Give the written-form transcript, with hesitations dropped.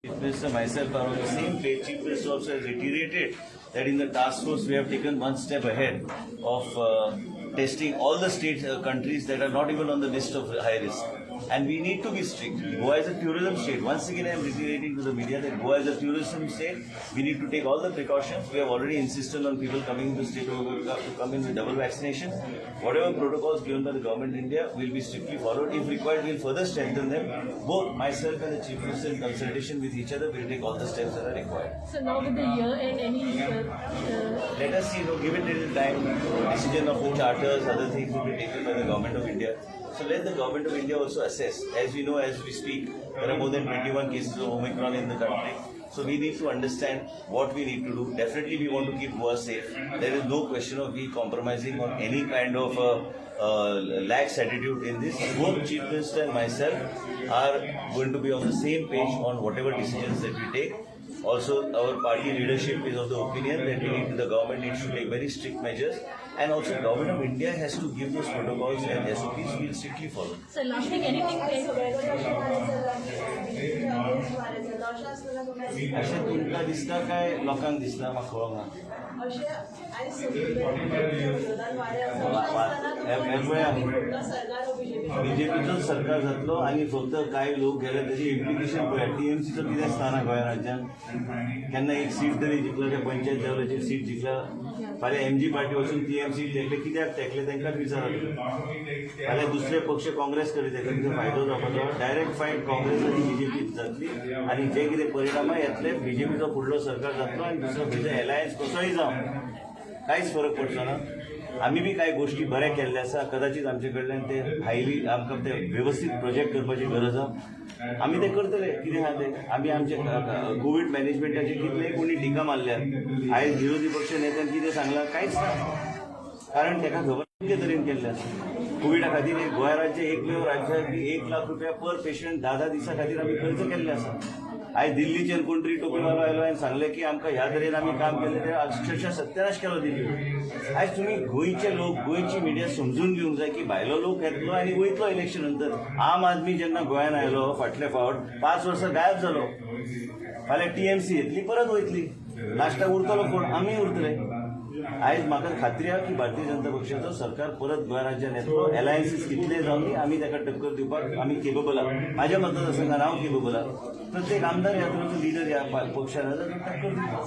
Chief Minister myself are on the same page. Chief Minister also has reiterated that in the task force we have taken one step ahead of testing all the state countries that are not even on the list of high risk. And we need to be strict. Goa is a tourism state. Once again, I am reiterating to the media that Goa is a tourism state. We need to take all the precautions. We have already insisted on people coming into the state to come in with double vaccination. Whatever protocols given by the government of India will be strictly followed. If required, we will further strengthen them. Both myself and the Chief Minister in consultation with each other will take all the steps that are required. So now with the year end, any Let us see, give it a little time. Decision of the charters, other things will be taken by the government of India. So let the government of India also assess. As we know, as we speak, there are more than 21 cases of Omicron in the country. So we need to understand what we need to do. Definitely we want to keep Goa safe. There is no question of we compromising on any kind of lax attitude in this. Both Chief Minister and myself are going to be on the same page on whatever decisions that we take. Also, our party leadership is of the opinion that the government needs to take very strict measures, and also the government of India has to give those protocols and SOPs we will strictly follow. so last thing, anything अशें तुमकां दिसता काय लोकांक दिसता म्हाका कळोंक बीजेपीचो सरकार जातलो आनी फक्त कांय लोक गेले तेजे इम्प्लिकेशन पळया टीएमसीचो कितें स्थान आहा गोंया राज्यांत केन्ना एक सीट तरी जिंकलो त्या पंचायत लेवलाचेर सीट जिंकला फाल्यां एमजी पार्टी वचून टीएमसी तेकले कित्याक तेकले तांकांच विचारत फाल्यां दुसरे पक्ष काँग्रेस करीत तेका कितें फायदो जावपाचो डायरेक्ट फायट काँग्रेस आनी बीजेपी जातली आनी जे कितें परिणाम येतले बीजेपीचो फुडलो सरकार जातलो आनी दुसरो खंयचो एलायन्स कसोय जावं कांयच फरक पडचो ना आमी बी कांय गोश्टी बऱ्या केल्ल्या आसा कदाचित आमचे कडल्यान ते हायली आमकां ते वेवस्थीत प्रोजेक्ट करपाची गरज आहा आमी ते करतले कितें आहा ते आमी आमचे कोवीड मॅनेजमेंटाचे कितलेय कोणी टिका मारल्यात आयज विरोधी पक्ष नेत्यान कितें सांगलां कांयच ना कारण ताका खबर कितें तरेन केल्लें आसा कोविडा खातीर गोंय राज्य एकमेव राज्य की 1 लाख रुपया पर पेशंट 10 दिसा खातीर आमी खर्च केल्ले आसा आयज दिल्लीचेर कोण तरी टोपीवालो आयलो आनी सांगलें की आमकां ह्या तरेन आमी काम केलें ते अक्षरशः सत्यानाश केलो दिल्ली आयज तुमी गोंयचे लोक गोंयची मिडिया समजून घेवंक जाय की भायलो लोक येतलो आनी वयतलो इलेक्शन नंतर आम आदमी जेन्ना गोंयान आयलो फाटले फावट 5 वर्सां गायब जालो फाल्यां टीएमसी येतली परत वयतली लास्टाक उरतलो कोण आमी उरतले आयज म्हाका खात्री आहा की भारतीय जनता पक्षाचो सरकार परत गोंय राज्यान येतलो एलायन्सीस कितले जावन दी आमी ताका टक्कर दिवपाक आमी केपेबल आहा म्हाज्या मतदारसंघात हांव केपेबल आहा प्रत्येक आमदार ह्या तरेचो लिडर ह्या पक्षान टक्कर दिवपाक